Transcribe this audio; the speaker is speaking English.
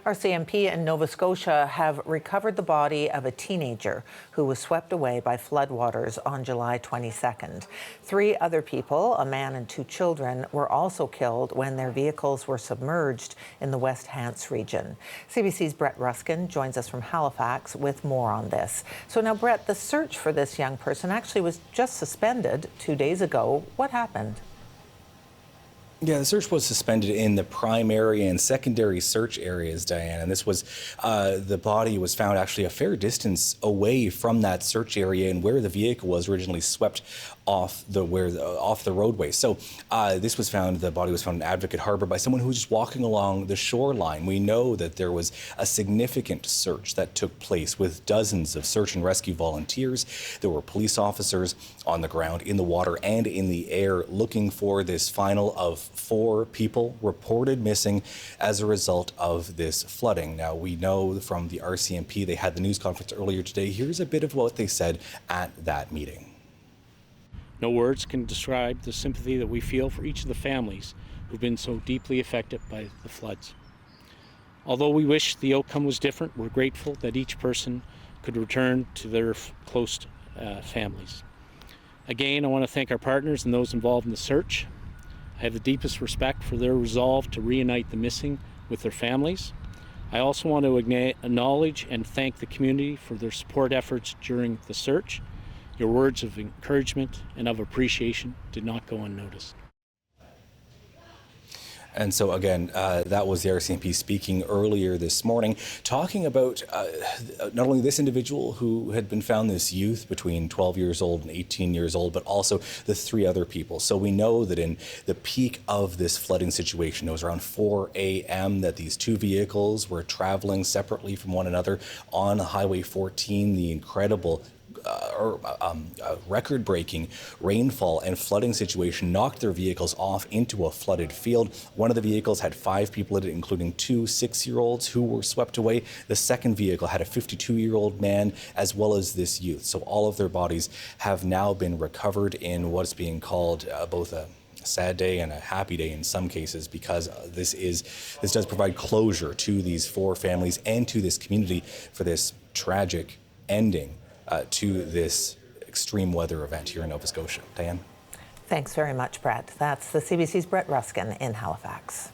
RCMP in Nova Scotia have recovered the body of a teenager who was swept away by floodwaters on July 22nd. 3 other people, a man and 2 children, were also killed when their vehicles were submerged in the West Hants region. CBC's Brett Ruskin joins us from Halifax with more on this. So now, Brett, the search for this young person actually was just suspended 2 days ago. What happened? Yeah, the search was suspended in the primary and secondary search areas, Diane, and this was, the body was found actually a fair distance away from that search area and where the vehicle was originally swept off the roadway. So this was found, the body was found in Advocate Harbour by someone who was just walking along the shoreline. We know that there was a significant search that took place with dozens of search and rescue volunteers. There were police officers on the ground, in the water and in the air, looking for this final of 4 people reported missing as a result of this flooding. Now, we know from the RCMP, they had the news conference earlier today. Here's a bit of what they said at that meeting. No words can describe the sympathy that we feel for each of the families who've been so deeply affected by the floods. Although we wish the outcome was different, we're grateful that each person could return to their close families. Again, I want to thank our partners and those involved in the search. I have the deepest respect for their resolve to reunite the missing with their families. I also want to acknowledge and thank the community for their support efforts during the search. Your words of encouragement and of appreciation did not go unnoticed. And so again, that was the RCMP speaking earlier this morning, talking about not only this individual who had been found, this youth between 12 years old and 18 years old, but also the 3 other people. So we know that in the peak of this flooding situation, it was around 4 a.m. that these 2 vehicles were traveling separately from one another on Highway 14. The incredible record-breaking rainfall and flooding situation knocked their vehicles off into a flooded field. One of the vehicles had 5 people in it, including 2 6-year-olds who were swept away. The second vehicle had a 52-year-old man as well as this youth. So all of their bodies have now been recovered in what's being called both a sad day and a happy day in some cases, because this does provide closure to these 4 families and to this community for this tragic ending to this extreme weather event here in Nova Scotia. Diane? Thanks very much, Brett. That's the CBC's Brett Ruskin in Halifax.